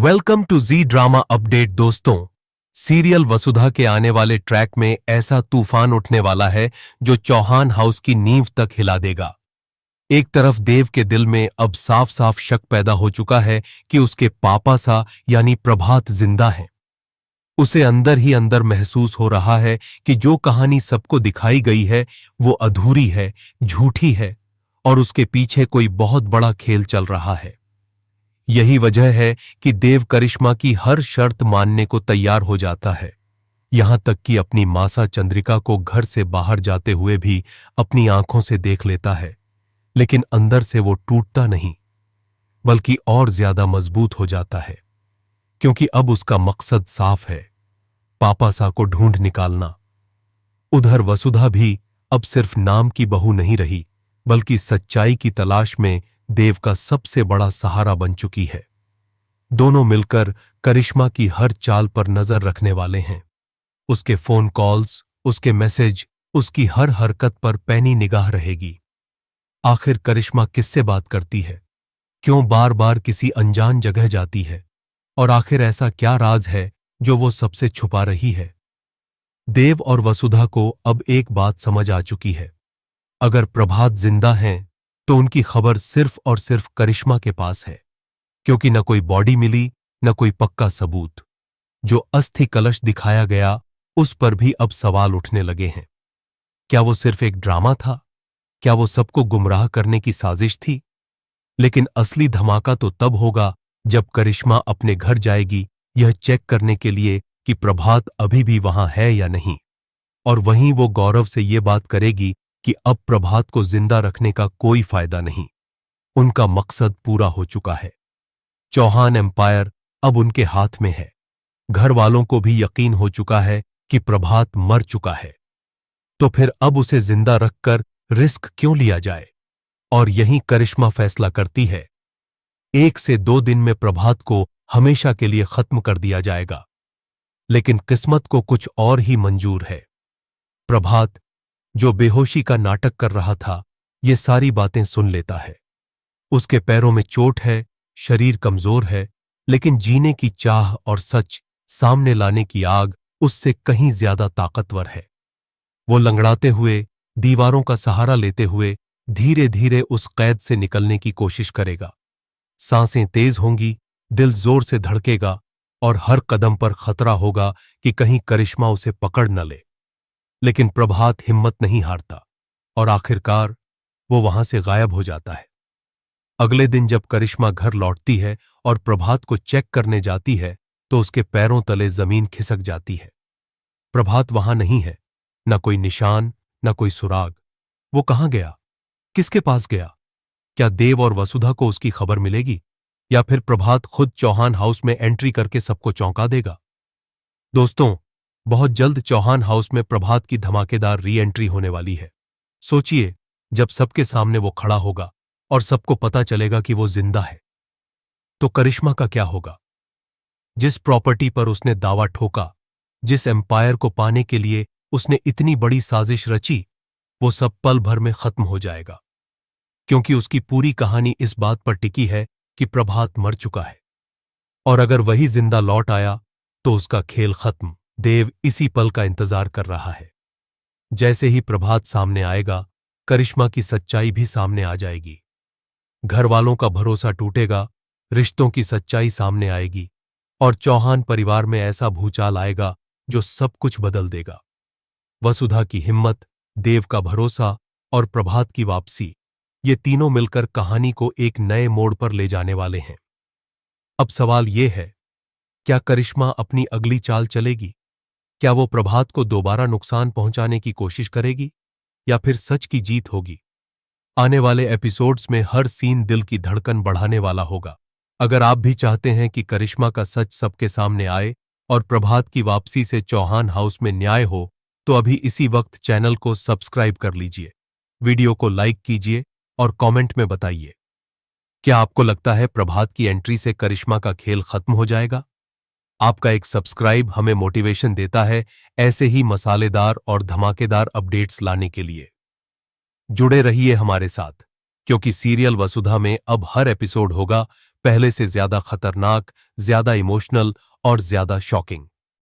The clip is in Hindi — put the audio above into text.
Welcome to Zee drama update दोस्तों। सीरियल वसुधा के आने वाले ट्रैक में ऐसा तूफान उठने वाला है जो चौहान हाउस की नींव तक हिला देगा। एक तरफ देव के दिल में अब साफ साफ शक पैदा हो चुका है कि उसके पापा सा यानी प्रभात जिंदा हैं। उसे अंदर ही अंदर महसूस हो रहा है कि जो कहानी सबको दिखाई गई है वो अधूरी है, झूठी है और उसके पीछे कोई बहुत बड़ा खेल चल रहा है। यही वजह है कि देव करिश्मा की हर शर्त मानने को तैयार हो जाता है, यहां तक कि अपनी मासा चंद्रिका को घर से बाहर जाते हुए भी अपनी आंखों से देख लेता है। लेकिन अंदर से वो टूटता नहीं, बल्कि और ज्यादा मजबूत हो जाता है, क्योंकि अब उसका मकसद साफ है, पापा सा को ढूंढ निकालना। उधर वसुधा भी अब सिर्फ नाम की बहू नहीं रही, बल्कि सच्चाई की तलाश में देव का सबसे बड़ा सहारा बन चुकी है। दोनों मिलकर करिश्मा की हर चाल पर नजर रखने वाले हैं। उसके फोन कॉल्स, उसके मैसेज, उसकी हर हरकत पर पैनी निगाह रहेगी। आखिर करिश्मा किससे बात करती है, क्यों बार बार किसी अनजान जगह जाती है, और आखिर ऐसा क्या राज है जो वो सबसे छुपा रही है। देव और वसुधा को अब एक बात समझ आ चुकी है, अगर प्रभात जिंदा हैं तो उनकी खबर सिर्फ और सिर्फ करिश्मा के पास है, क्योंकि न कोई बॉडी मिली, न कोई पक्का सबूत। जो अस्थि कलश दिखाया गया उस पर भी अब सवाल उठने लगे हैं। क्या वो सिर्फ एक ड्रामा था? क्या वो सबको गुमराह करने की साजिश थी? लेकिन असली धमाका तो तब होगा जब करिश्मा अपने घर जाएगी, यह चेक करने के लिए कि प्रभात अभी भी वहां है या नहीं। और वहीं वो गौरव से ये बात करेगी कि अब प्रभात को जिंदा रखने का कोई फायदा नहीं, उनका मकसद पूरा हो चुका है। चौहान एम्पायर अब उनके हाथ में है। घर वालों को भी यकीन हो चुका है कि प्रभात मर चुका है, तो फिर अब उसे जिंदा रखकर रिस्क क्यों लिया जाए। और यहीं करिश्मा फैसला करती है, 1 से 2 दिन में प्रभात को हमेशा के लिए खत्म कर दिया जाएगा। लेकिन किस्मत को कुछ और ही मंजूर है। प्रभात, जो बेहोशी का नाटक कर रहा था, ये सारी बातें सुन लेता है। उसके पैरों में चोट है, शरीर कमजोर है, लेकिन जीने की चाह और सच सामने लाने की आग उससे कहीं ज्यादा ताकतवर है। वो लंगड़ाते हुए, दीवारों का सहारा लेते हुए धीरे धीरे उस कैद से निकलने की कोशिश करेगा। सांसें तेज होंगी, दिल जोर से धड़केगा और हर कदम पर खतरा होगा कि कहीं करिश्मा उसे पकड़ न ले। लेकिन प्रभात हिम्मत नहीं हारता और आखिरकार वो वहां से गायब हो जाता है। अगले दिन जब करिश्मा घर लौटती है और प्रभात को चेक करने जाती है तो उसके पैरों तले जमीन खिसक जाती है। प्रभात वहां नहीं है, न कोई निशान, न कोई सुराग। वो कहां गया, किसके पास गया? क्या देव और वसुधा को उसकी खबर मिलेगी, या फिर प्रभात खुद चौहान हाउस में एंट्री करके सबको चौंका देगा? दोस्तों, बहुत जल्द चौहान हाउस में प्रभात की धमाकेदार री एंट्री होने वाली है। सोचिए, जब सबके सामने वो खड़ा होगा और सबको पता चलेगा कि वो जिंदा है, तो करिश्मा का क्या होगा? जिस प्रॉपर्टी पर उसने दावा ठोका, जिस एम्पायर को पाने के लिए उसने इतनी बड़ी साजिश रची, वो सब पल भर में खत्म हो जाएगा, क्योंकि उसकी पूरी कहानी इस बात पर टिकी है कि प्रभात मर चुका है। और अगर वही जिंदा लौट आया तो उसका खेल खत्म। देव इसी पल का इंतजार कर रहा है। जैसे ही प्रभात सामने आएगा, करिश्मा की सच्चाई भी सामने आ जाएगी। घर वालों का भरोसा टूटेगा, रिश्तों की सच्चाई सामने आएगी और चौहान परिवार में ऐसा भूचाल आएगा जो सब कुछ बदल देगा। वसुधा की हिम्मत, देव का भरोसा और प्रभात की वापसी, ये तीनों मिलकर कहानी को एक नए मोड़ पर ले जाने वाले हैं। अब सवाल ये है, क्या करिश्मा अपनी अगली चाल चलेगी? क्या वो प्रभात को दोबारा नुकसान पहुंचाने की कोशिश करेगी, या फिर सच की जीत होगी? आने वाले एपिसोड्स में हर सीन दिल की धड़कन बढ़ाने वाला होगा। अगर आप भी चाहते हैं कि करिश्मा का सच सबके सामने आए और प्रभात की वापसी से चौहान हाउस में न्याय हो, तो अभी इसी वक्त चैनल को सब्सक्राइब कर लीजिए, वीडियो को लाइक कीजिए और कमेंट में बताइए, क्या आपको लगता है प्रभात की एंट्री से करिश्मा का खेल खत्म हो जाएगा? आपका एक सब्सक्राइब हमें मोटिवेशन देता है ऐसे ही मसालेदार और धमाकेदार अपडेट्स लाने के लिए। जुड़े रहिए हमारे साथ। क्योंकि सीरियल वसुधा में अब हर एपिसोड होगा पहले से ज्यादा खतरनाक, ज्यादा इमोशनल और ज्यादा शॉकिंग।